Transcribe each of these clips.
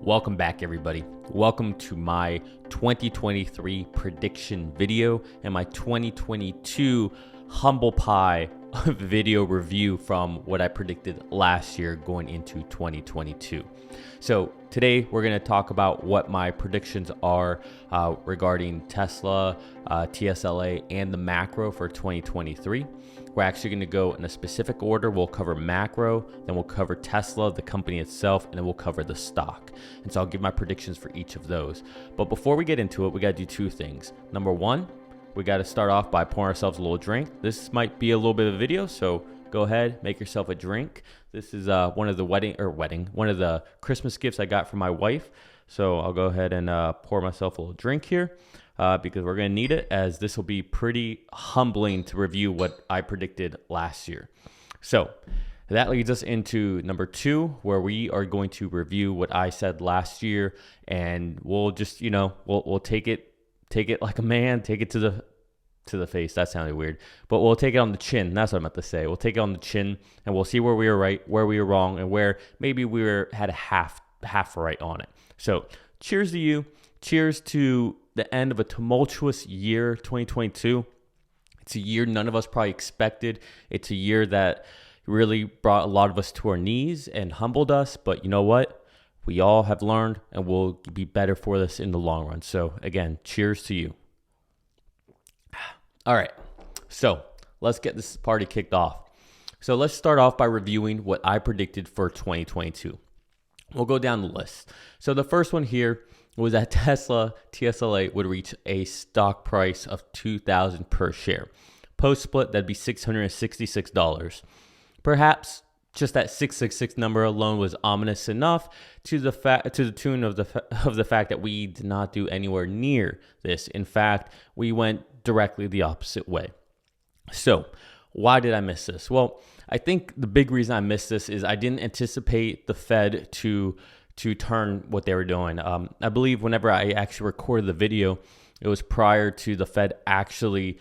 Welcome back, everybody. Welcome to my 2023 prediction video and my 2022 humble pie video review from what I predicted last year going into 2022. So today we're going to talk about what my predictions are regarding Tesla, TSLA, and the macro for 2023. We're actually going to go in a specific order. We'll cover macro, then we'll cover Tesla, the company itself, and then we'll cover the stock. And so I'll give my predictions for each of those. But before we get into it, we got to do two things. Number one, we got to start off by pouring ourselves a little drink. This might be a little bit of a video, so go ahead, make yourself a drink. This is one of the Christmas gifts I got from my wife. So I'll go ahead and pour myself a little drink here because we're going to need it, as this will be pretty humbling to review what I predicted last year. So that leads us into number two, where we are going to review what I said last year, and we'll just, we'll take it like a man, take it to the face. That sounded weird, but we'll take it on the chin. That's what I meant to say. We'll take it on the chin, and we'll see where we were right, where we were wrong, and where maybe had a half right on it. So cheers to you. Cheers to the end of a tumultuous year, 2022. It's a year none of us probably expected. It's a year that really brought a lot of us to our knees and humbled us. But you know what? We all have learned and will be better for this in the long run. So again, cheers to you. All right, so let's get this party kicked off. So let's start off by reviewing what I predicted for 2022. We'll go down the list. So the first one here was that Tesla, TSLA, would reach a stock price of $2,000 per share. Post-split, that'd be $666. Perhaps just that 666 number alone was ominous enough to the tune of the fact that we did not do anywhere near this. In fact, we went directly the opposite way. So why did I miss this? Well, I think the big reason I missed this is I didn't anticipate the Fed to turn what they were doing. I believe whenever I actually recorded the video, it was prior to the Fed actually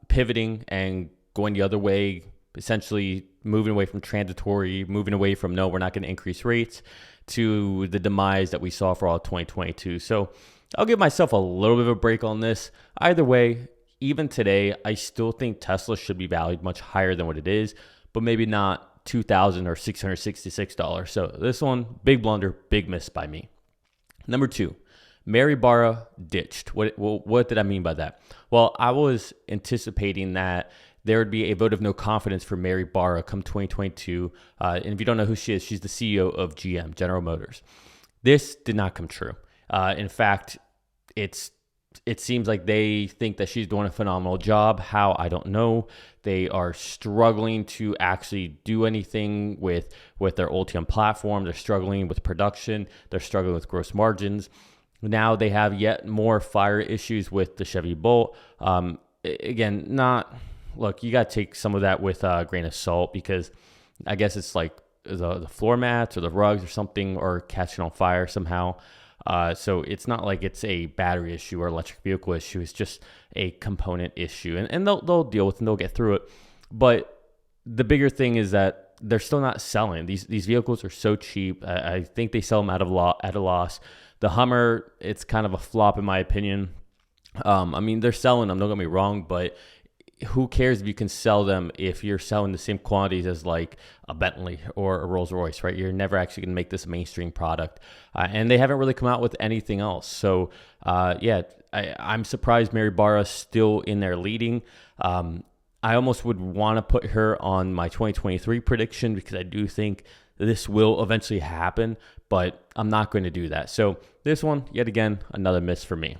pivoting and going the other way, essentially moving away from transitory, moving away from no, we're not going to increase rates, to the demise that we saw for all of 2022. So I'll give myself a little bit of a break on this. Either way, even today, I still think Tesla should be valued much higher than what it is, but maybe not $2,000 or $666. So this one, big blunder, big miss by me. Number two, Mary Barra ditched. What did I mean by that? Well, I was anticipating that there would be a vote of no confidence for Mary Barra come 2022. And if you don't know who she is, she's the CEO of GM, General Motors. This did not come true. In fact, it seems like they think that she's doing a phenomenal job. How, I don't know. They are struggling to actually do anything with their Ultium platform. They're struggling with production. They're struggling with gross margins. Now they have yet more fire issues with the Chevy Bolt. Look, you got to take some of that with a grain of salt, because I guess it's like the floor mats or the rugs or something are catching on fire somehow. So it's not like it's a battery issue or electric vehicle issue. It's just a component issue, and they'll deal with it and they'll get through it. But the bigger thing is that they're still not selling. These vehicles are so cheap. I think they sell them at a loss. The Hummer, it's kind of a flop in my opinion. They're selling them, don't get me wrong, but who cares if you can sell them if you're selling the same quantities as like a Bentley or a Rolls Royce, right? You're never actually going to make this a mainstream product. And they haven't really come out with anything else. So, I'm surprised Mary Barra's still in there leading. I almost would want to put her on my 2023 prediction, because I do think this will eventually happen, but I'm not going to do that. So this one, yet again, another miss for me.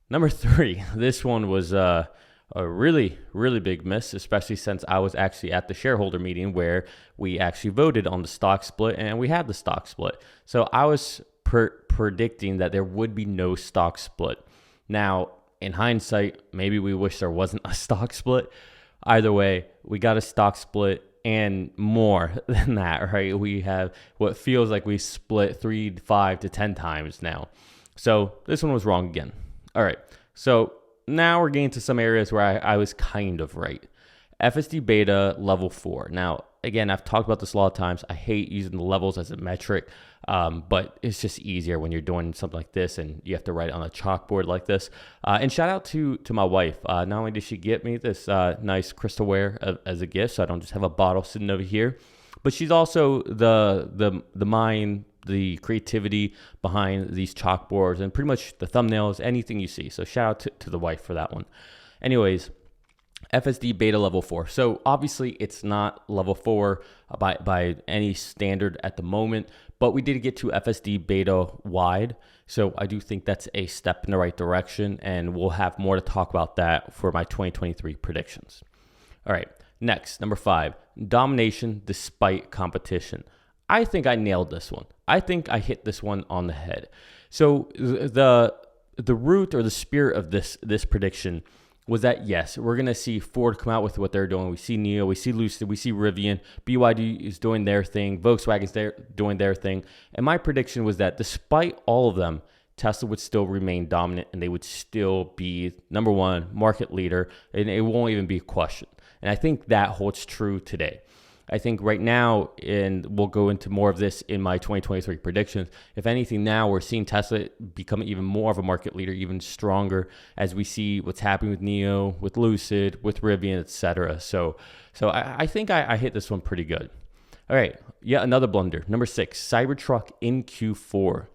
Number three, this one was a really, really big miss, especially since I was actually at the shareholder meeting where we actually voted on the stock split, and we had the stock split. So I was predicting that there would be no stock split. Now, in hindsight, maybe we wish there wasn't a stock split. Either way, we got a stock split and more than that, right? We have what feels like we split 3 to 5 to 10 times now. So this one was wrong again. All right, so now we're getting to some areas where I was kind of right. FSD beta level 4. Now, again, I've talked about this a lot of times. I hate using the levels as a metric, but it's just easier when you're doing something like this and you have to write it on a chalkboard like this. And shout out to my wife. Not only did she get me this nice crystalware as a gift, so I don't just have a bottle sitting over here, but she's also the mind, the creativity behind these chalkboards and pretty much the thumbnails, anything you see. So shout out to the wife for that one. Anyways, FSD beta level 4. So obviously it's not level 4 by any standard at the moment, but we did get to FSD beta wide. So I do think that's a step in the right direction, and we'll have more to talk about that for my 2023 predictions. All right, next, number 5, domination despite competition. I think I nailed this one. I think I hit this one on the head. So the root or the spirit of this prediction was that, yes, we're going to see Ford come out with what they're doing. We see NIO, we see Lucid, we see Rivian, BYD is doing their thing, Volkswagen's doing their thing. And my prediction was that despite all of them, Tesla would still remain dominant and they would still be number one market leader, and it won't even be a question. And I think that holds true today. I think right now, and we'll go into more of this in my 2023 predictions, if anything now we're seeing Tesla become even more of a market leader, even stronger as we see what's happening with NIO, with Lucid, with Rivian, etc. So I think I hit this one pretty good. All right, yeah, another blunder. Number 6, Cybertruck in Q4.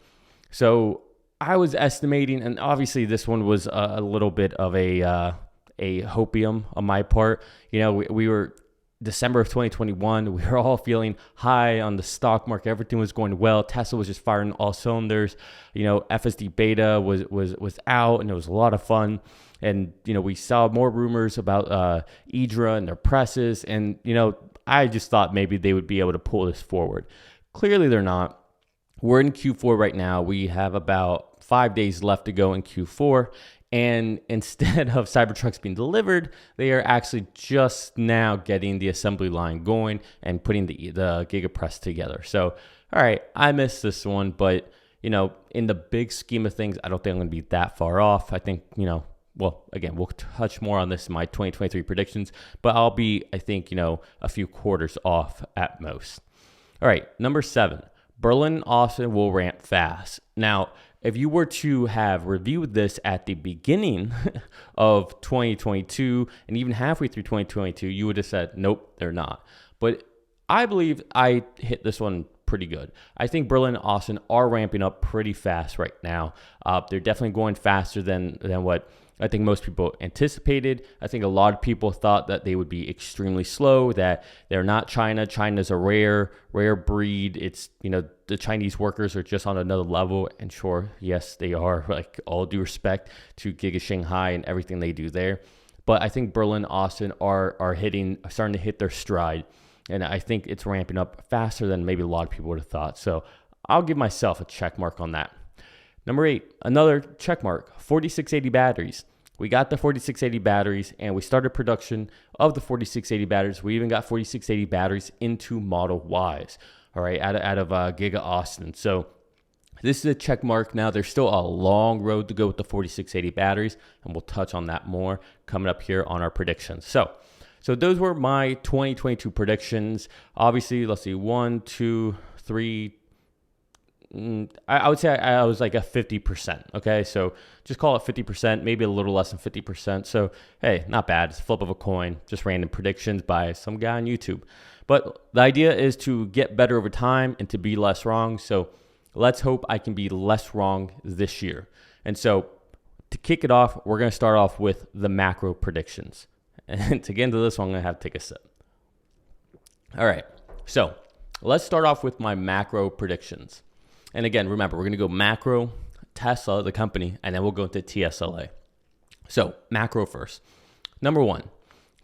So I was estimating, and obviously this one was a little bit of a hopium on my part. You know, we were December of 2021, we were all feeling high on the stock market. Everything was going well. Tesla was just firing all cylinders. You know, FSD beta was out, and it was a lot of fun. And, you know, we saw more rumors about Idra and their presses. And, you know, I just thought maybe they would be able to pull this forward. Clearly they're not. We're in Q4 right now. We have about 5 days left to go in Q4. And instead of Cybertrucks being delivered, they are actually just now getting the assembly line going and putting the GigaPress together. So, all right, I missed this one, but, you know, in the big scheme of things, I don't think I'm going to be that far off. I think, you know, well, again, we'll touch more on this in my 2023 predictions, but I'll be, I think, you know, a few quarters off at most. All right, number 7, Berlin and Austin will ramp fast. Now, if you were to have reviewed this at the beginning of 2022 and even halfway through 2022, you would have said, nope, they're not. But I believe I hit this one pretty good. I think Berlin and Austin are ramping up pretty fast right now. They're definitely going faster than what I think most people anticipated. I think a lot of people thought that they would be extremely slow, that they're not China. China's a rare breed. It's, you know, the Chinese workers are just on another level. And sure, yes, they are, like, all due respect to Giga Shanghai and everything they do there. But I think Berlin, Austin are starting to hit their stride. And I think it's ramping up faster than maybe a lot of people would have thought. So I'll give myself a check mark on that. Number 8, another check mark, 4680 batteries. We got the 4680 batteries and we started production of the 4680 batteries. We even got 4680 batteries into Model Ys, all right, out of Giga Austin. So this is a check mark. Now, there's still a long road to go with the 4680 batteries, and we'll touch on that more coming up here on our predictions. So those were my 2022 predictions. Obviously, let's see, 1, 2, 3, I would say I was like a 50%. Okay, so just call it 50%, maybe a little less than 50%. So hey, not bad. It's a flip of a coin, just random predictions by some guy on YouTube. But the idea is to get better over time and to be less wrong. So let's hope I can be less wrong this year. And so to kick it off, we're going to start off with the macro predictions. And to get into this one, I'm going to have to take a sip. All right, so let's start off with my macro predictions. And again, remember, we're going to go macro, Tesla, the company, and then we'll go into TSLA. So macro first. Number 1,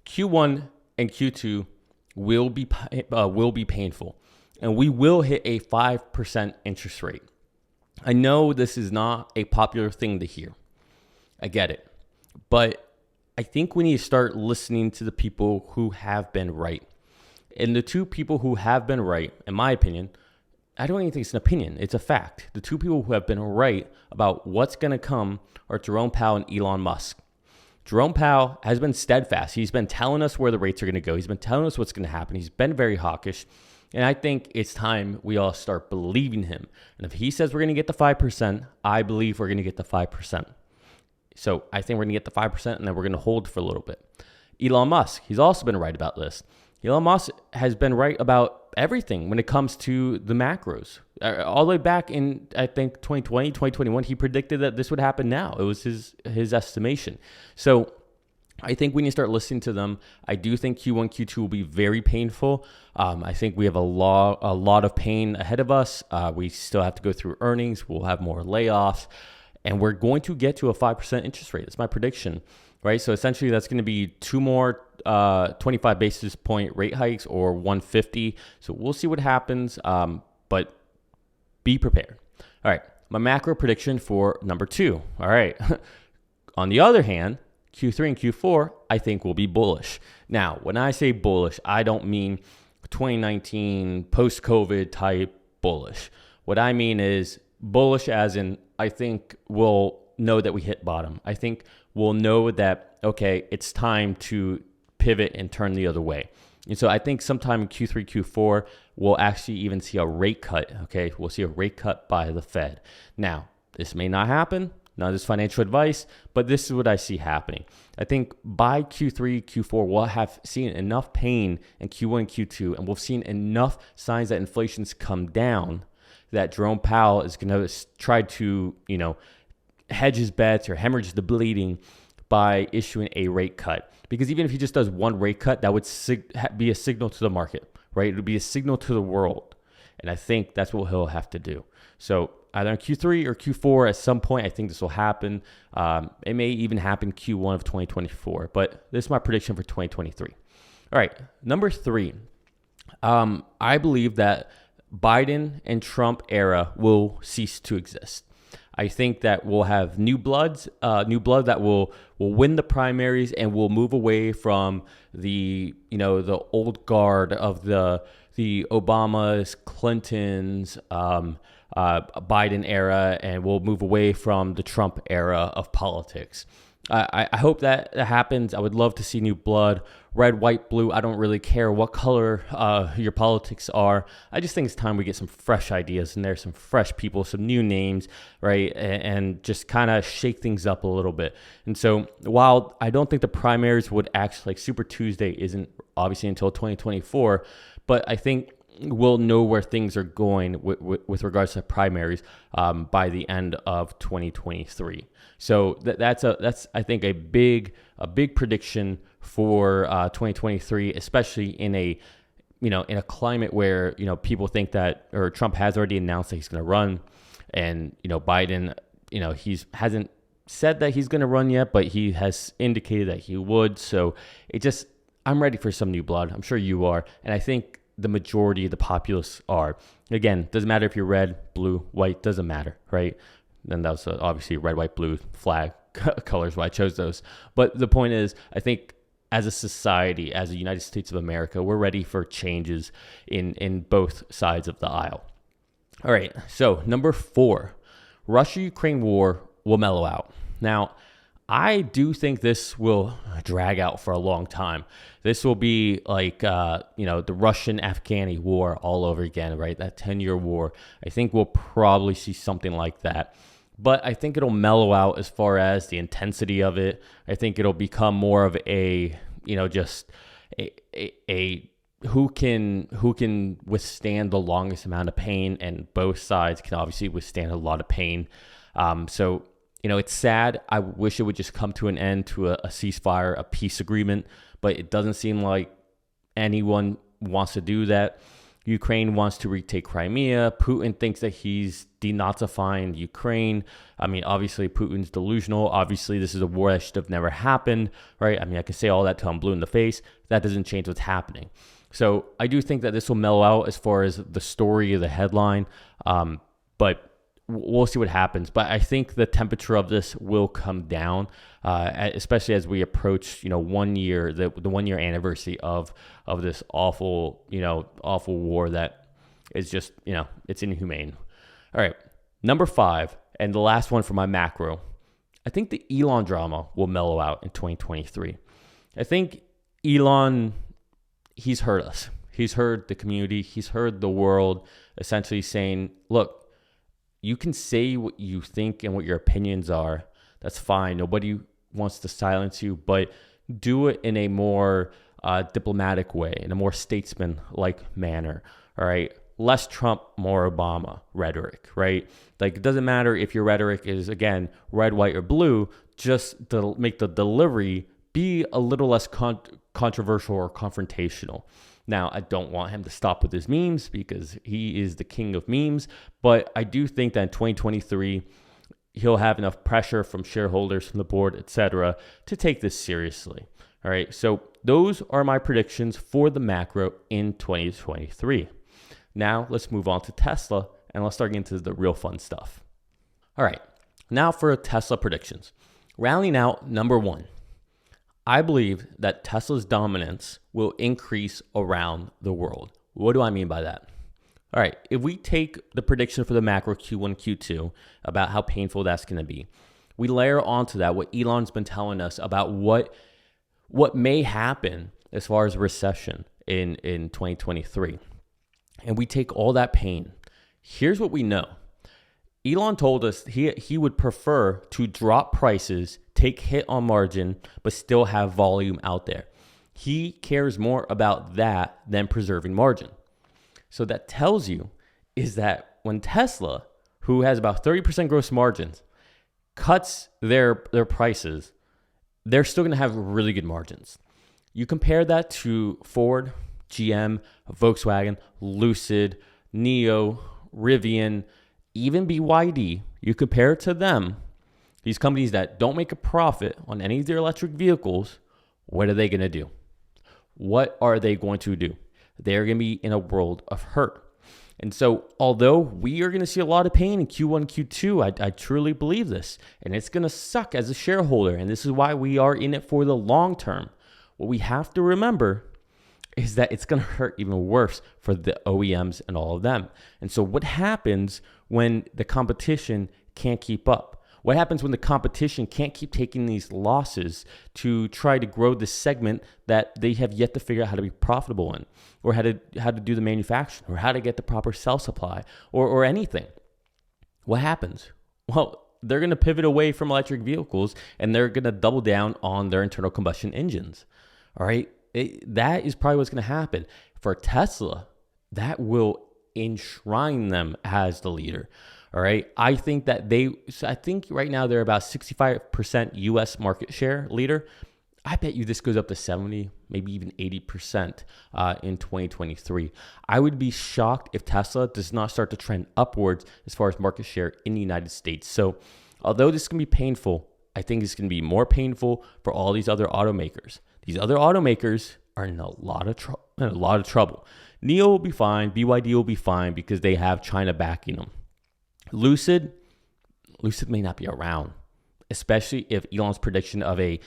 Q1 and Q2 will be painful, and we will hit a 5% interest rate. I know this is not a popular thing to hear. I get it. But I think we need to start listening to the people who have been right. And the two people who have been right, in my opinion, I don't even think it's an opinion. It's a fact. The two people who have been right about what's going to come are Jerome Powell and Elon Musk. Jerome Powell has been steadfast. He's been telling us where the rates are going to go. He's been telling us what's going to happen. He's been very hawkish. And I think it's time we all start believing him. And if he says we're going to get the 5%, I believe we're going to get the 5%. So I think we're going to get the 5% and then we're going to hold for a little bit. Elon Musk, he's also been right about this. Elon Musk has been right about everything when it comes to the macros. All the way back in, I think, 2020, 2021, he predicted that this would happen now. It was his estimation. So I think we need to start listening to them. I do think Q1, Q2 will be very painful. I think we have a lot of pain ahead of us. We still have to go through earnings. We'll have more layoffs. And we're going to get to a 5% interest rate. That's my prediction, right? So essentially, that's going to be 2 more 25 basis point rate hikes or 150. So we'll see what happens, but be prepared. All right, my macro prediction for number 2. All right. On the other hand, Q3 and Q4, I think will be bullish. Now, when I say bullish, I don't mean 2019 post-COVID type bullish. What I mean is bullish as in I think we'll know that we hit bottom. I think we'll know that, okay, it's time to pivot and turn the other way. And so I think sometime in Q3, Q4, we'll actually even see a rate cut, okay? We'll see a rate cut by the Fed. Now, this may not happen. Not as financial advice, but this is what I see happening. I think by Q3, Q4, we'll have seen enough pain in Q1, Q2, and we've seen enough signs that inflation's come down that Jerome Powell is going to try to, hedge his bets or hemorrhage the bleeding by issuing a rate cut. Because even if he just does one rate cut, that would be a signal to the market, right? It would be a signal to the world. And I think that's what he'll have to do. So either in Q3 or Q4 at some point, I think this will happen. It may even happen Q1 of 2024, but this is my prediction for 2023. All right, number 3. I believe that Biden and Trump era will cease to exist. I think that we'll have new blood that will win the primaries and will move away from the old guard of the Obamas, Clintons, Biden era, and we'll move away from the Trump era of politics. I hope that happens. I would love to see new blood, red, white, blue. I don't really care what color your politics are. I just think it's time we get some fresh ideas in there, some fresh people, some new names, right? And just kind of shake things up a little bit. And so while I don't think the primaries would actually, like Super Tuesday isn't obviously until 2024, but I think we'll know where things are going with regards to primaries by the end of 2023. So that's I think a big prediction for 2023, especially in a climate where people think that, or Trump has already announced that he's going to run, and Biden hasn't said that he's going to run yet, but he has indicated that he would. So I'm ready for some new blood. I'm sure you are, and I think the majority of the populace are. Again, doesn't matter if you're red, blue, white, doesn't matter, right? And that was obviously red, white, blue flag colors why I chose those. But the point is, I think as a society, as the United States of America, we're ready for changes in both sides of the aisle. All right, so number 4, Russia-Ukraine war will mellow out. Now, I do think this will drag out for a long time. This will be like, the Russian-Afghani war all over again, right? That 10-year war. I think we'll probably see something like that. But I think it'll mellow out as far as the intensity of it. I think it'll become more of a, just a who can withstand the longest amount of pain, and both sides can obviously withstand a lot of pain. So it's sad. I wish it would just come to an end, to a ceasefire, a peace agreement, but it doesn't seem like anyone wants to do that. Ukraine wants to retake Crimea. Putin thinks that he's denazifying Ukraine. I mean, obviously, Putin's delusional. Obviously, this is a war that should have never happened, right? I mean, I can say all that till I'm blue in the face. That doesn't change what's happening. So I do think that this will mellow out as far as the story of the headline, but we'll see what happens. But I think the temperature of this will come down, especially as we approach, 1 year, the 1 year anniversary of this awful war that is just, it's inhumane. All right, number 5, and the last one for my macro. I think the Elon drama will mellow out in 2023. I think Elon, he's heard us. He's heard the community. He's heard the world essentially saying, look, you can say what you think and what your opinions are. That's fine. Nobody wants to silence you, but do it in a more diplomatic way, in a more statesman-like manner. All right. Less Trump, more Obama rhetoric, right? Like, it doesn't matter if your rhetoric is, again, red, white, or blue, just to make the delivery be a little less controversial or confrontational. Now, I don't want him to stop with his memes because he is the king of memes, but I do think that in 2023, he'll have enough pressure from shareholders, from the board, etc., to take this seriously. All right, so those are my predictions for the macro in 2023. Now, let's move on to Tesla, and let's start getting into the real fun stuff. All right, now for Tesla predictions. Rounding out number one, I believe that Tesla's dominance will increase around the world. What do I mean by that? All right, if we take the prediction for the macro Q1, Q2 about how painful that's going to be, we layer onto that what Elon's been telling us about what may happen as far as recession in 2023. And we take all that pain. Here's what we know. Elon told us he would prefer to drop prices, take hit on margin, but still have volume out there. He cares more about that than preserving margin. So that tells you is that when Tesla, who has about 30% gross margins, cuts their prices, they're still going to have really good margins. You compare that to Ford, GM, Volkswagen, Lucid, NIO, Rivian, even BYD, you compare it to them, these companies that don't make a profit on any of their electric vehicles, what are they going to do? What are they going to do? They're going to be in a world of hurt. And so, although we are going to see a lot of pain in Q1, Q2, I truly believe this. And it's going to suck as a shareholder. And this is why we are in it for the long term. What we have to remember is that it's going to hurt even worse for the OEMs and all of them. And so what happens when the competition can't keep up? What happens when the competition can't keep taking these losses to try to grow this segment that they have yet to figure out how to be profitable in, or how to do the manufacturing, or how to get the proper cell supply, or anything? What happens? Well, they're going to pivot away from electric vehicles and they're going to double down on their internal combustion engines. All right. That is probably what's going to happen. For Tesla, that will enshrine them as the leader. All right. I think right now they're about 65% US market share leader. I bet you this goes up to 70, maybe even 80% in 2023. I would be shocked if Tesla does not start to trend upwards as far as market share in the United States. So although this can be painful, I think it's going to be more painful for all these other automakers. These other automakers are in a lot of trouble. NIO will be fine. BYD will be fine because they have China backing them. Lucid may not be around, especially if Elon's prediction of a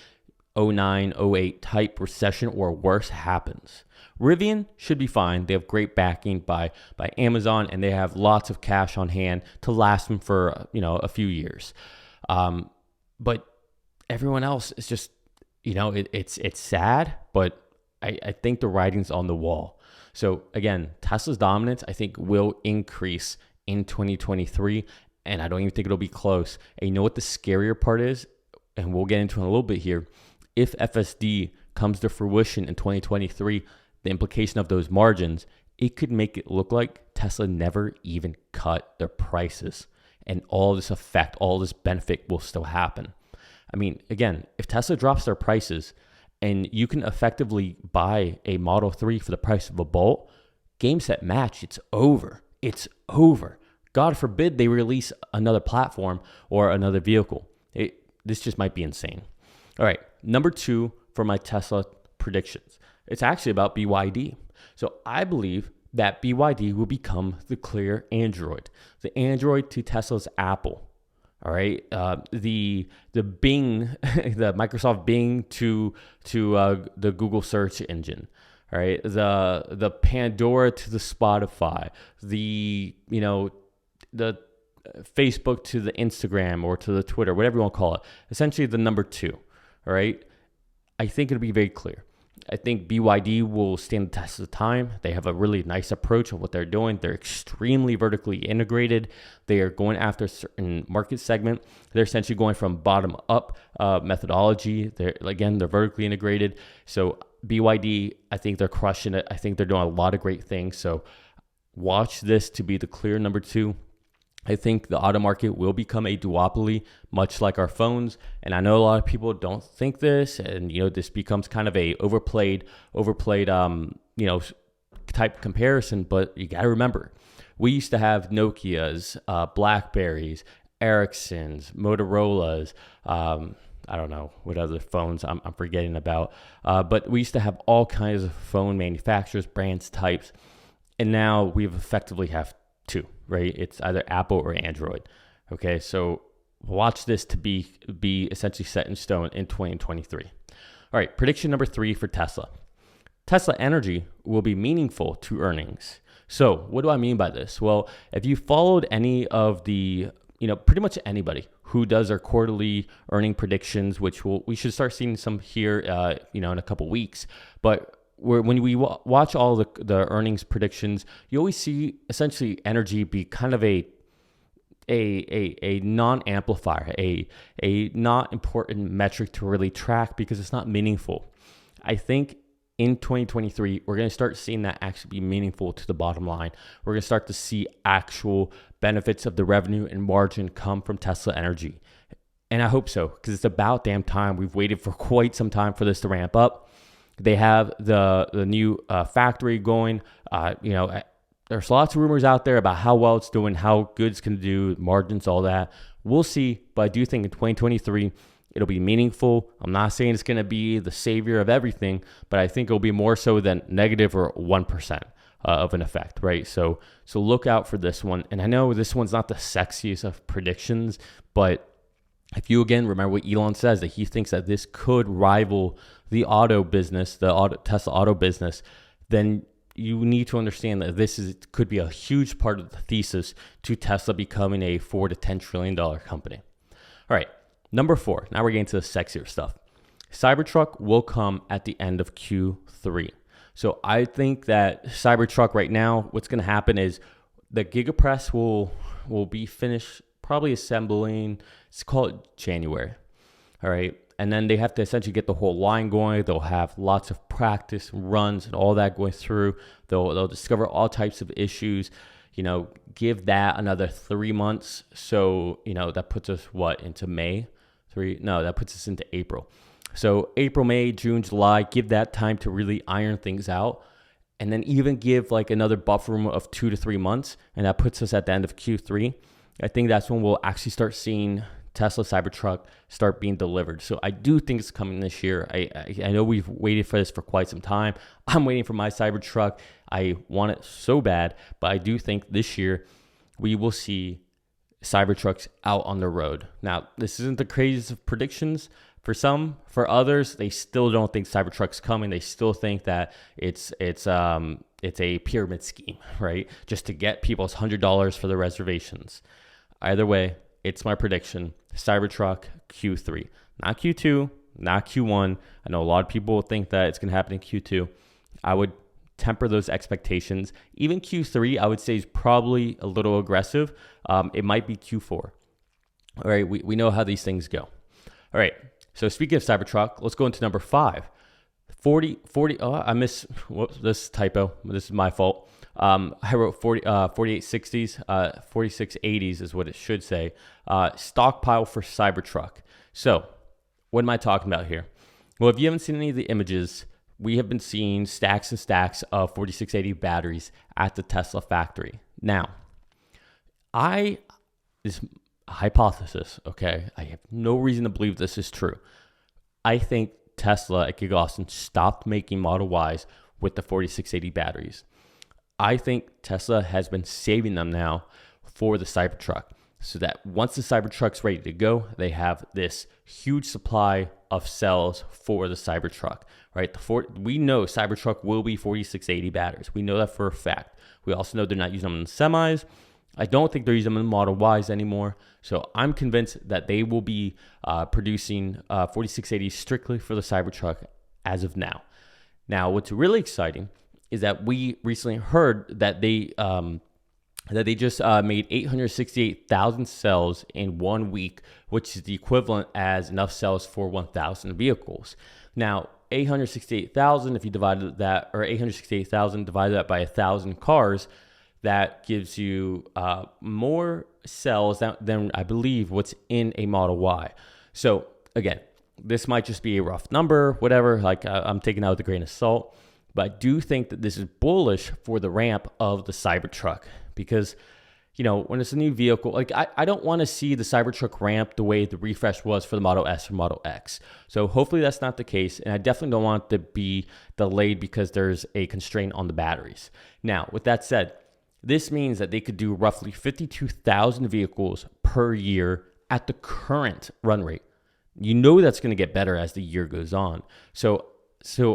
09, 08 type recession or worse happens. Rivian should be fine. They have great backing by Amazon, and they have lots of cash on hand to last them for a few years. But everyone else is just, it's sad, but I think the writing's on the wall. So again, Tesla's dominance, I think, will increase in 2023, and I don't even think it'll be close. And you know what the scarier part is? And we'll get into it in a little bit here. If FSD comes to fruition in 2023, the implication of those margins, it could make it look like Tesla never even cut their prices, and all this benefit will still happen. I mean, again, if Tesla drops their prices and you can effectively buy a Model 3 for the price of a Bolt, game, set, match, it's over. It's over. God forbid they release another platform or another vehicle. This just might be insane. All right, number 2 for my Tesla predictions. It's actually about BYD. So I believe that BYD will become the clear Android, the Android to Tesla's Apple. All right, the Bing, the Microsoft Bing to the Google search engine. All right, the Pandora to the Spotify, the Facebook to the Instagram or to the Twitter, whatever you want to call it, essentially the number 2, all right? I think it'll be very clear. I think BYD will stand the test of time. They have a really nice approach of what they're doing. They're extremely vertically integrated. They are going after a certain market segment. They're essentially going from bottom up methodology. They're vertically integrated. So BYD, I think they're crushing it. I think they're doing a lot of great things. So watch this to be the clear number 2. I think the auto market will become a duopoly, much like our phones. And I know a lot of people don't think this, and this becomes kind of a overplayed, type comparison. But you got to remember, we used to have Nokias, Blackberries, Ericssons, Motorola's. I don't know what other phones I'm forgetting about, but we used to have all kinds of phone manufacturers, brands, types, and now we've effectively have 2, right? It's either Apple or Android. Okay, so watch this to be essentially set in stone in 2023. All right, prediction number 3 for Tesla. Tesla Energy will be meaningful to earnings. So what do I mean by this? Well, if you followed any of the, pretty much anybody who does their quarterly earning predictions, which we should start seeing some here, in a couple weeks, but when we watch all the earnings predictions, you always see essentially energy be kind of a non-amplifier, a not important metric to really track because it's not meaningful. I think in 2023, we're going to start seeing that actually be meaningful to the bottom line. We're going to start to see actual benefits of the revenue and margin come from Tesla Energy. And I hope so, because it's about damn time. We've waited for quite some time for this to ramp up. They have the new factory going. There's lots of rumors out there about how well it's doing, how good it's going to do, margins, all that. We'll see, but I do think in 2023, it'll be meaningful. I'm not saying it's going to be the savior of everything, but I think it'll be more so than negative or 1% of an effect, right? So look out for this one. And I know this one's not the sexiest of predictions, but if you again remember what Elon says, that he thinks that this could rival the auto business, Tesla auto business, then you need to understand that could be a huge part of the thesis to Tesla becoming a $4 to $10 trillion company. All right, number 4. Now we're getting to the sexier stuff. Cybertruck will come at the end of Q3. So I think that Cybertruck right now, what's going to happen is the Gigapress will be finished, probably assembling. It's called January. All right. And then they have to essentially get the whole line going. They'll have lots of practice runs and all that going through. They'll discover all types of issues. Give that another 3 months. So, that puts us into May? That puts us into April. So April, May, June, July, give that time to really iron things out. And then even give another buffer room of 2 to 3 months. And that puts us at the end of Q3. I think that's when we'll actually start seeing Tesla Cybertruck start being delivered. So I do think it's coming this year. I know we've waited for this for quite some time. I'm waiting for my Cybertruck. I want it so bad, but I do think this year we will see Cybertrucks out on the road. Now, this isn't the craziest of predictions for some. For others, they still don't think Cybertruck's coming. They still think that it's a pyramid scheme, right? Just to get people's $100 for the reservations. Either way, it's my prediction. Cybertruck Q3, not Q2, not Q1. I know a lot of people think that it's going to happen in Q2. I would temper those expectations. Even Q3, I would say, is probably a little aggressive. It might be Q4. All right, we know how these things go. All right, so speaking of Cybertruck, let's go into number 5. 40, I missed, whoops, this typo. This is my fault. I wrote 4860s, 4680s is what it should say. Stockpile for Cybertruck. So what am I talking about here? Well, if you haven't seen any of the images, we have been seeing stacks and stacks of 4680 batteries at the Tesla factory. Now, this hypothesis, okay? I have no reason to believe this is true. I think Tesla at Giga Austin stopped making Model Ys with the 4680 batteries. I think Tesla has been saving them now for the Cybertruck, so that once the Cybertruck's ready to go, they have this huge supply of cells for the Cybertruck, right? We know Cybertruck will be 4680 batteries. We know that for a fact. We also know they're not using them in semis. I don't think they're using them in Model Ys anymore. So I'm convinced that they will be producing 4680 strictly for the Cybertruck as of now. Now, what's really exciting is that we recently heard that they just made 868,000 cells in 1 week, which is the equivalent as enough cells for 1,000 vehicles. Now, 868,000, if you divided that, or 868,000 divided that by 1,000 cars, that gives you more cells than I believe what's in a Model Y. So again, this might just be a rough number, whatever. Like I'm taking out with a grain of salt, but I do think that this is bullish for the ramp of the Cybertruck because, you know, when it's a new vehicle, like I don't want to see the Cybertruck ramp the way the refresh was for the Model S or Model X. So hopefully that's not the case. And I definitely don't want it to be delayed because there's a constraint on the batteries. Now, with that said, this means that they could do roughly 52,000 vehicles per year at the current run rate. You know that's going to get better as the year goes on. So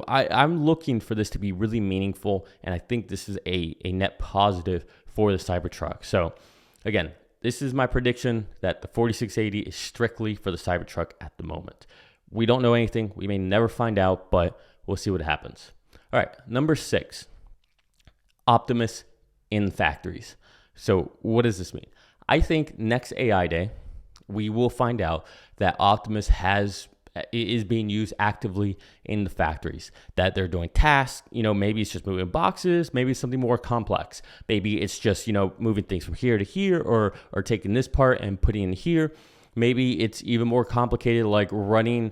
I'm looking for this to be really meaningful, and I think this is a net positive for the Cybertruck. So again, this is my prediction that the 4680 is strictly for the Cybertruck at the moment. We don't know anything. We may never find out, but we'll see what happens. All right, number 6, Optimus in factories. So what does this mean? I think next AI Day, we will find out that Optimus is being used actively in the factories, that they're doing tasks. You know, maybe it's just moving boxes, maybe it's something more complex. Maybe it's just, you know, moving things from here to here or taking this part and putting in here. Maybe it's even more complicated, like running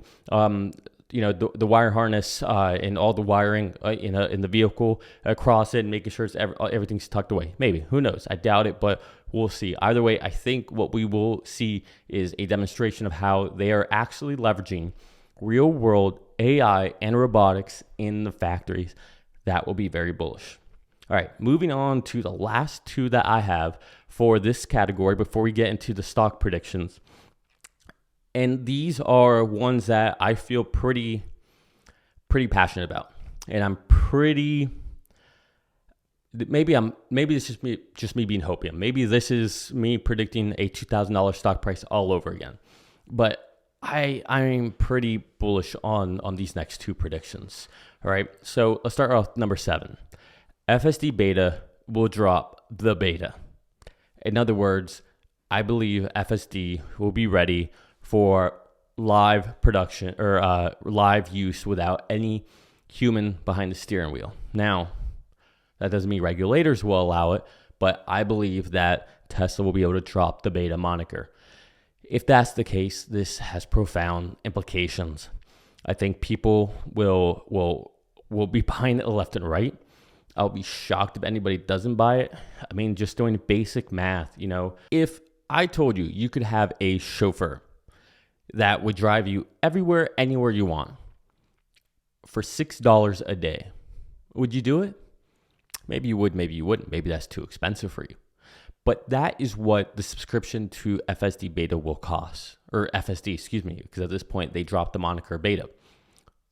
you know, the wire harness and all the wiring in the vehicle across it and making sure everything's tucked away. Maybe, who knows? I doubt it, but we'll see. Either way, I think what we will see is a demonstration of how they are actually leveraging real world AI and robotics in the factories. That will be very bullish. All right, moving on to the last 2 that I have for this category before we get into the stock predictions. And these are ones that I feel pretty passionate about. And I'm maybe it's just me being hopium. Maybe this is me predicting a $2,000 stock price all over again. But I'm pretty bullish on these next 2 predictions. All right. So let's start off number 7. FSD beta will drop the beta. In other words, I believe FSD will be ready for live production or live use without any human behind the steering wheel. Now, that doesn't mean regulators will allow it, but I believe that Tesla will be able to drop the beta moniker. If that's the case, this has profound implications. I think people will be behind it left and right. I'll be shocked if anybody doesn't buy it. I mean, just doing basic math, you know, if I told you could have a chauffeur that would drive you everywhere, anywhere you want for $6 a day, would you do it? Maybe you would, maybe you wouldn't. Maybe that's too expensive for you. But that is what the subscription to FSD beta will cost, or FSD, excuse me, because at this point they dropped the moniker beta.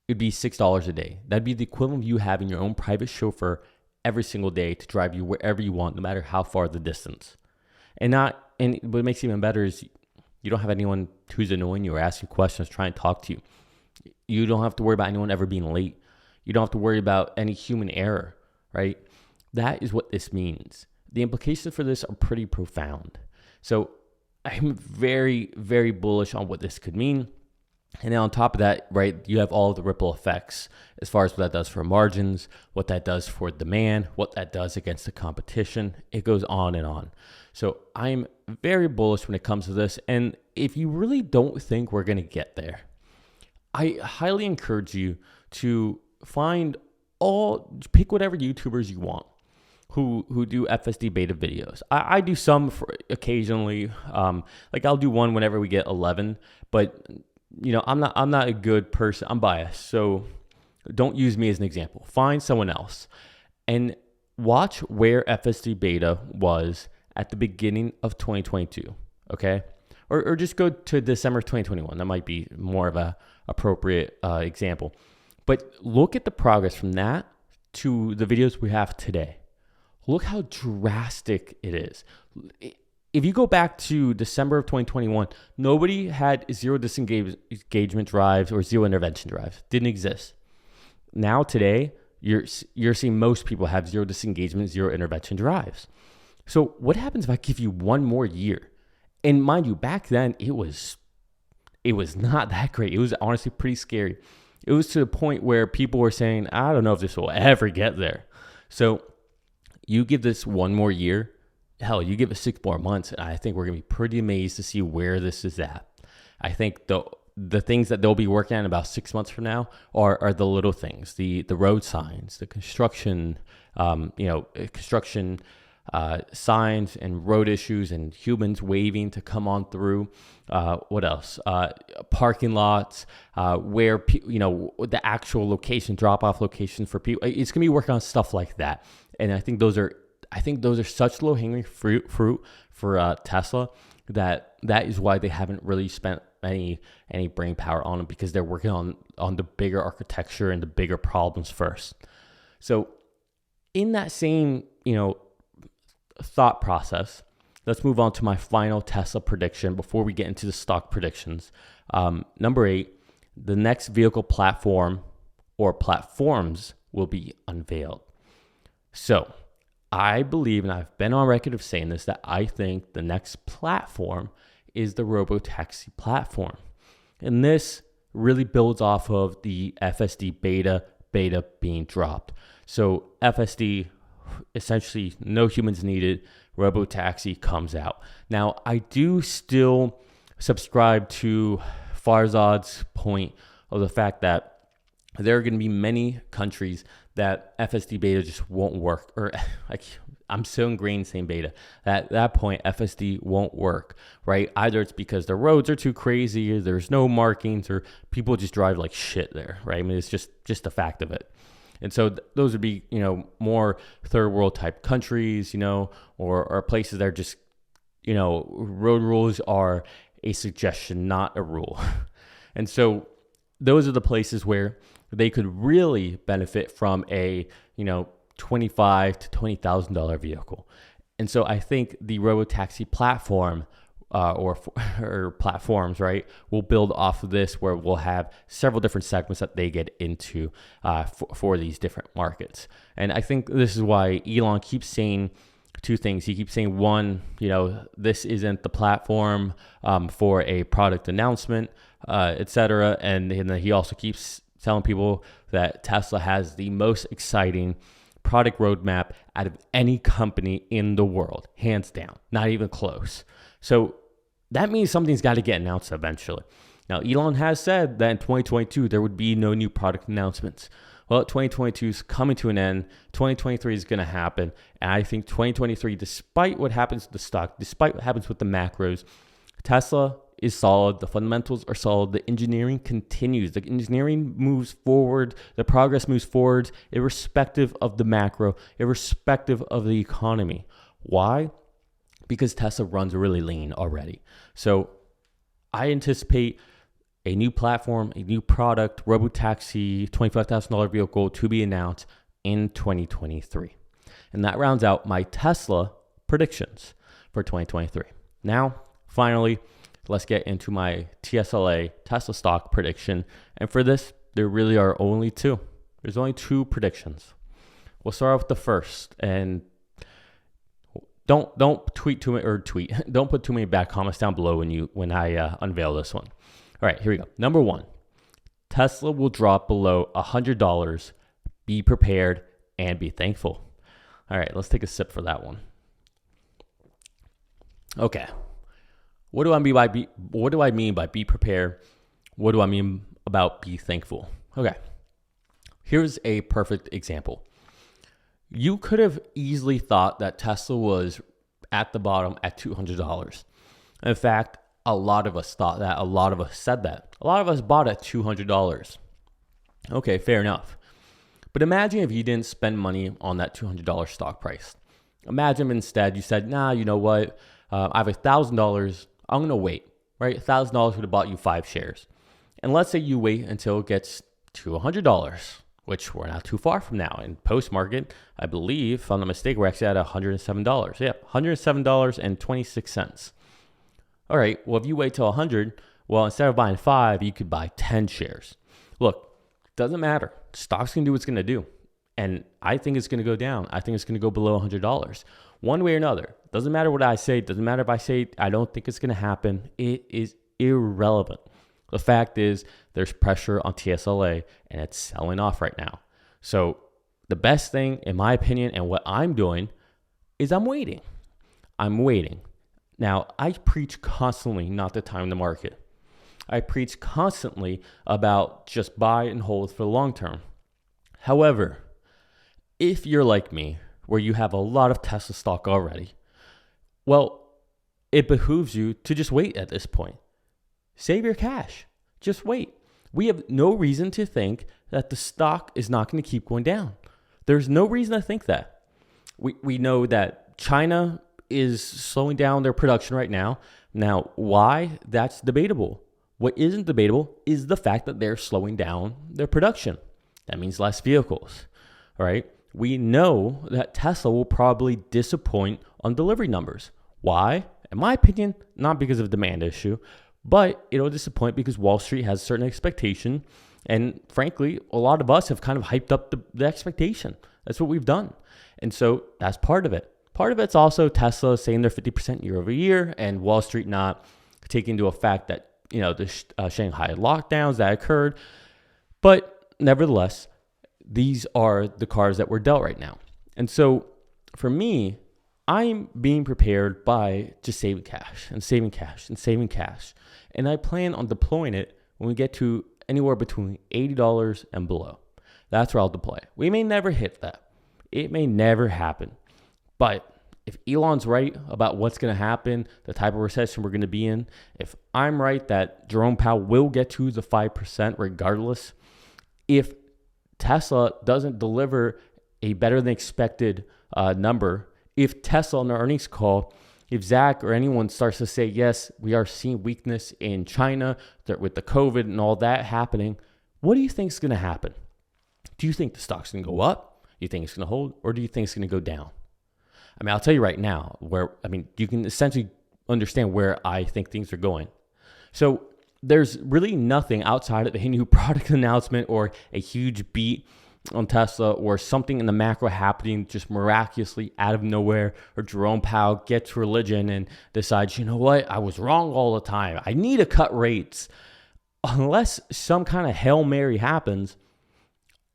It'd be $6 a day. That'd be the equivalent of you having your own private chauffeur every single day to drive you wherever you want, no matter how far the distance. And what makes it even better is you don't have anyone who's annoying you or asking questions, trying to talk to you. You don't have to worry about anyone ever being late. You don't have to worry about any human error, right? That is what this means. The implications for this are pretty profound. So I'm very, very bullish on what this could mean. And then on top of that, right, you have all of the ripple effects as far as what that does for margins, what that does for demand, what that does against the competition. It goes on and on. So I'm very bullish when it comes to this. And if you really don't think we're going to get there, I highly encourage you to pick whatever YouTubers you want who do FSD beta videos. I do some occasionally. Like I'll do one whenever we get 11, but you know, I'm not a good person. I'm biased. So don't use me as an example. Find someone else and watch where FSD beta was at the beginning of 2022. Okay. Or just go to December 2021. That might be more of a appropriate example. But look at the progress from that to the videos we have today. Look how drastic it is. If you go back to December of 2021, nobody had zero disengagement drives or zero intervention drives. Didn't exist. Now today, you're seeing most people have zero disengagement, zero intervention drives. So what happens if I give you one more year? And mind you, back then it was not that great. It was honestly pretty scary. It was to the point where people were saying, I don't know if this will ever get there. So you give this one more year, hell, you give it 6 more months, and I think we're going to be pretty amazed to see where this is at. I think the things that they'll be working on in about 6 months from now are the little things, the road signs, the construction, construction signs and road issues and humans waving to come on through. What else? Parking lots, where the actual location, drop-off location for people. It's gonna be working on stuff like that, and I think those are such low-hanging fruit for Tesla that is why they haven't really spent any brain power on it, because they're working on the bigger architecture and the bigger problems first. So in that same thought process, let's move on to my final Tesla prediction before we get into the stock predictions. Number 8, the next vehicle platform or platforms will be unveiled. So I believe, and I've been on record of saying this, that I think the next platform is the robotaxi platform. And this really builds off of the FSD beta being dropped. So FSD, essentially no humans needed, robotaxi comes out. Now, I do still subscribe to Farzad's point of the fact that there are going to be many countries that FSD beta just won't work, or I'm so ingrained saying beta. At that point, FSD won't work, right? Either it's because the roads are too crazy, or there's no markings, or people just drive like shit there, right? I mean, it's just a fact of it. And so those would be, more third world type countries, or places that are just, road rules are a suggestion, not a rule. And so those are the places where they could really benefit from a, $25,000 to $20,000 vehicle. And so I think the robotaxi platform or platforms, right, will build off of this, where we'll have several different segments that they get into for these different markets. And I think this is why Elon keeps saying two things. He keeps saying, one, this isn't the platform for a product announcement, etc. And then he also keeps telling people that Tesla has the most exciting product roadmap out of any company in the world, hands down, not even close. So that means something's got to get announced eventually. Now, Elon has said that in 2022, there would be no new product announcements. Well, 2022 is coming to an end. 2023 is going to happen. And I think 2023, despite what happens to the stock, despite what happens with the macros, Tesla is solid. The fundamentals are solid. The engineering continues. The engineering moves forward. The progress moves forward, irrespective of the macro, irrespective of the economy. Why? Because Tesla runs really lean already. So I anticipate a new platform, a new product, robotaxi, $25,000 vehicle to be announced in 2023. And that rounds out my Tesla predictions for 2023. Now, finally, let's get into my TSLA, Tesla stock prediction. And for this, there really are only two. There's only two predictions. We'll start off with the first, and don't tweet to me or tweet. Don't put too many bad comments down below when I unveil this one. All right, here we go. Number 1, Tesla will drop below $100. Be prepared and be thankful. All right, let's take a sip for that one. Okay. What do I mean by be prepared? What do I mean about be thankful? Okay. Here's a perfect example. You could have easily thought that Tesla was at the bottom at $200. In fact, a lot of us thought that. A lot of us said that. A lot of us bought at $200. Okay, fair enough. But imagine if you didn't spend money on that $200 stock price. Imagine instead you said, nah, you know what? I have $1,000. I'm going to wait, right? $1,000 would have bought you 5 shares. And let's say you wait until it gets to $100. which we're not too far from now. In post-market, I believe, if I'm not mistaken, we're actually at $107. Yeah, $107.26. All right, well, if you wait till 100, well, instead of buying 5, you could buy 10 shares. Look, doesn't matter. Stock's going to do what it's going to do. And I think it's going to go down. I think it's going to go below $100. One way or another. Doesn't matter what I say. Doesn't matter if I say I don't think it's going to happen. It is irrelevant. The fact is there's pressure on TSLA and it's selling off right now. So the best thing, in my opinion, and what I'm doing is I'm waiting. I'm waiting. Now, I preach constantly not to time the market. I preach constantly about just buy and hold for the long term. However, if you're like me, where you have a lot of Tesla stock already, well, it behooves you to just wait at this point. Save your cash. Just wait. We have no reason to think that the stock is not going to keep going down. There's no reason to think that. We know that China is slowing down their production right now. Now, why? That's debatable. What isn't debatable is the fact that they're slowing down their production. That means less vehicles, all right? We know that Tesla will probably disappoint on delivery numbers. Why? In my opinion, not because of demand issue, but it'll disappoint because Wall Street has a certain expectation. And frankly, a lot of us have kind of hyped up the expectation. That's what we've done. And so that's part of it. Part of it's also Tesla saying they're 50% year over year and Wall Street not taking into effect that, the Shanghai lockdowns that occurred. But nevertheless, these are the cards that we're dealt right now. And so for me, I'm being prepared by just saving cash and saving cash and saving cash. And I plan on deploying it when we get to anywhere between $80 and below. That's where I'll deploy it. We may never hit that. It may never happen. But if Elon's right about what's going to happen, the type of recession we're going to be in, if I'm right that Jerome Powell will get to the 5% regardless, if Tesla doesn't deliver a better than expected number, if Tesla on the earnings call, if Zach or anyone starts to say, yes, we are seeing weakness in China with the COVID and all that happening, what do you think is going to happen? Do you think the stock's going to go up? Do you think it's going to hold? Or do you think it's going to go down? I mean, I'll tell you right now you can essentially understand where I think things are going. So there's really nothing outside of a new product announcement or a huge beat on Tesla or something in the macro happening just miraculously out of nowhere, or Jerome Powell gets religion and decides, you know what, I was wrong all the time. I need to cut rates. Unless some kind of Hail Mary happens,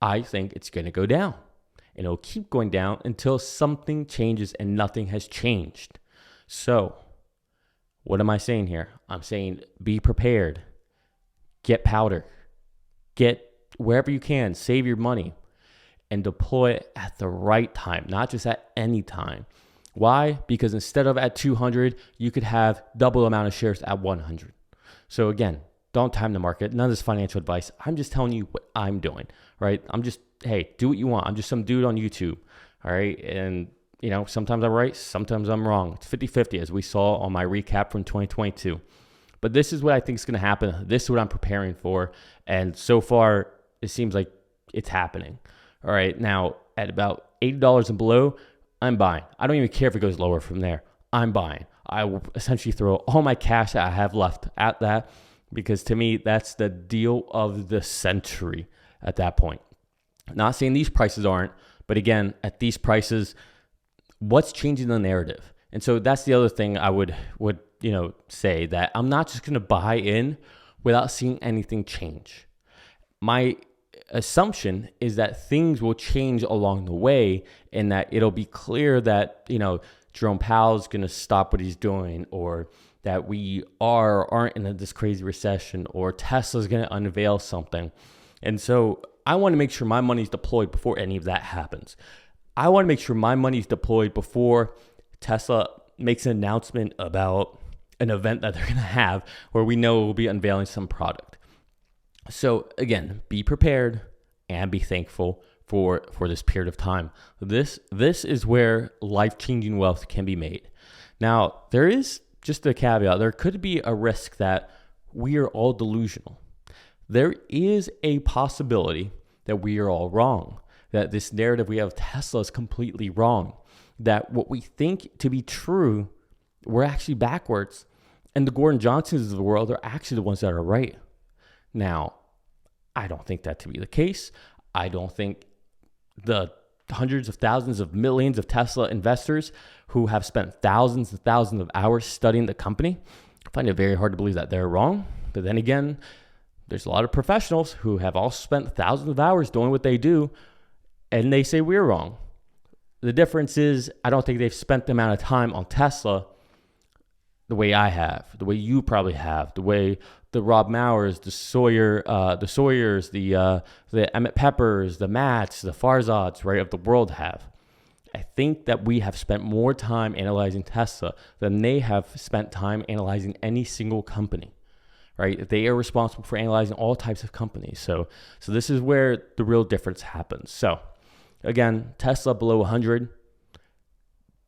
I think it's going to go down. And it'll keep going down until something changes, and nothing has changed. So what am I saying here? I'm saying be prepared. Get powder. Get wherever you can, save your money, and deploy it at the right time, not just at any time. Why? Because instead of at 200, you could have double the amount of shares at 100. So again, don't time the market. None of this financial advice. I'm just telling you what I'm doing, right? Hey, do what you want. I'm just some dude on YouTube, all right? And, sometimes I'm right, sometimes I'm wrong. It's 50-50, as we saw on my recap from 2022. But this is what I think is going to happen. This is what I'm preparing for. And so far, it seems like it's happening. All right, now at about $80 and below, I'm buying. I don't even care if it goes lower from there. I'm buying. I will essentially throw all my cash that I have left at that, because to me, that's the deal of the century at that point. Not saying these prices aren't, but again, at these prices, what's changing the narrative? And so that's the other thing I would say, that I'm not just going to buy in without seeing anything change. My assumption is that things will change along the way, and that it'll be clear that, Jerome Powell's going to stop what he's doing, or that we aren't in this crazy recession, or Tesla's going to unveil something. And so I want to make sure my money's deployed before any of that happens. I want to make sure my money's deployed before Tesla makes an announcement about an event that they're going to have where we know we'll be unveiling some product. So again, be prepared and be thankful for this period of time. This is where life-changing wealth can be made. Now, there is just a caveat. There could be a risk that we are all delusional. There is a possibility that we are all wrong, that this narrative we have of Tesla is completely wrong, that what we think to be true, we're actually backwards. And the Gordon Johnsons of the world are actually the ones that are right. Now, I don't think that to be the case. I don't think the hundreds of thousands of millions of Tesla investors who have spent thousands and thousands of hours studying the company, I find it very hard to believe that they're wrong. But then again, there's a lot of professionals who have also spent thousands of hours doing what they do, and they say we're wrong. The difference is I don't think they've spent the amount of time on Tesla the way I have, the way you probably have, the way the Rob Mowers, the Sawyers, the Emmett Peppers, the Matts, the Farzads, right, of the world have. I think that we have spent more time analyzing Tesla than they have spent time analyzing any single company, right? They are responsible for analyzing all types of companies. So this is where the real difference happens. So again, Tesla below 100,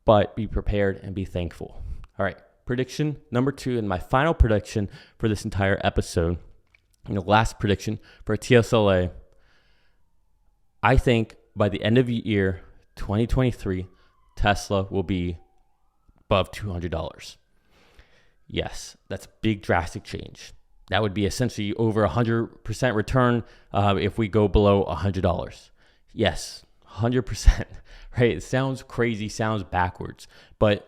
but be prepared and be thankful. All right. Prediction number 2, and my final prediction for this entire episode, and the last prediction for TSLA. I think by the end of the year, 2023, Tesla will be above $200. Yes, that's a big drastic change. That would be essentially over 100% return if we go below $100. Yes, 100%, right? It sounds crazy, sounds backwards, but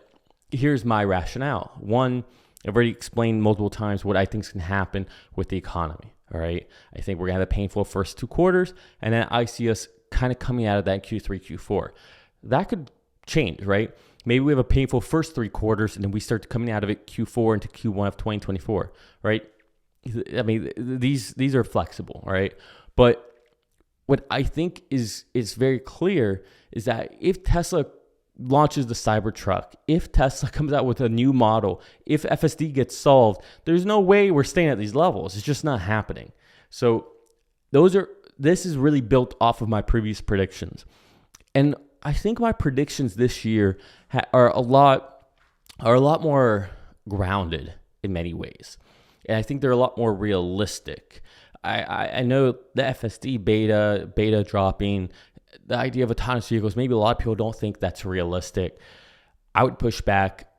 here's my rationale. One, I've already explained multiple times what I think is going to happen with the economy. All right. I think we're going to have a painful first 2 quarters, and then I see us kind of coming out of that Q3, Q4. That could change, right? Maybe we have a painful first 3 quarters, and then we start coming out of it Q4 into Q1 of 2024, right? I mean, these are flexible, right? But what I think is very clear is that if Tesla launches the Cybertruck, if Tesla comes out with a new model, if FSD gets solved, there's no way we're staying at these levels. It's just not happening. So this is really built off of my previous predictions. And I think my predictions this year are a lot more grounded in many ways. And I think they're a lot more realistic. I know the FSD beta dropping, the idea of autonomous vehicles, maybe a lot of people don't think that's realistic. I would push back.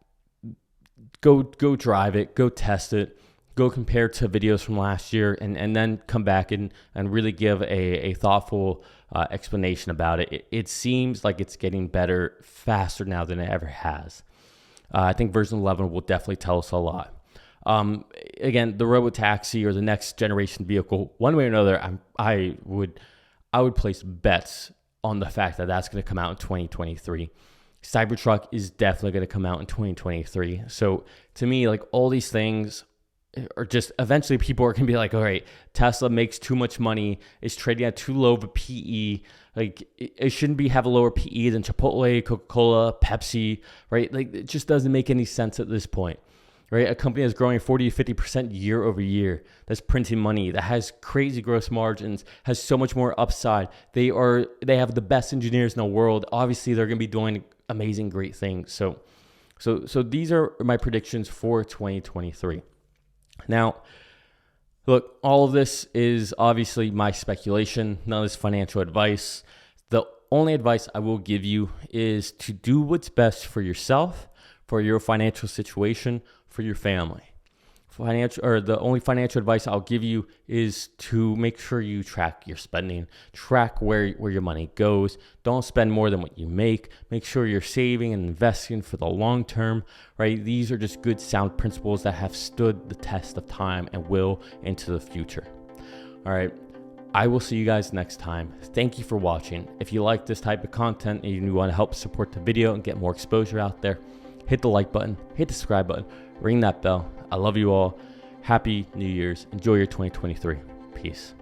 Go drive it. Go test it. Go compare to videos from last year, and then come back and really give a thoughtful explanation about it. It seems like it's getting better faster now than it ever has. I think version 11 will definitely tell us a lot. Again, the robotaxi or the next generation vehicle, one way or another, I would place bets on the fact that that's going to come out in 2023. Cybertruck is definitely going to come out in 2023. So to me, like, all these things are just, eventually people are going to be like, all right, Tesla makes too much money, is trading at too low of a PE. Like, it shouldn't have a lower PE than Chipotle, Coca-Cola, Pepsi, right? Like, it just doesn't make any sense at this point. Right? A company that's growing 40 to 50% year over year, that's printing money, that has crazy gross margins, has so much more upside. They have the best engineers in the world. Obviously, they're going to be doing amazing, great things. So these are my predictions for 2023. Now, look, all of this is obviously my speculation, none of this financial advice. The only advice I will give you is to do what's best for yourself, for your financial situation, for your family. The only financial advice I'll give you is to make sure you track your spending, track where your money goes. Don't spend more than what you make. Make sure you're saving and investing for the long term, right? These are just good, sound principles that have stood the test of time and will into the future. All right. I will see you guys next time. Thank you for watching. If you like this type of content and you want to help support the video and get more exposure out there, hit the like button, hit the subscribe button, ring that bell. I love you all. Happy New Year's. Enjoy your 2023. Peace.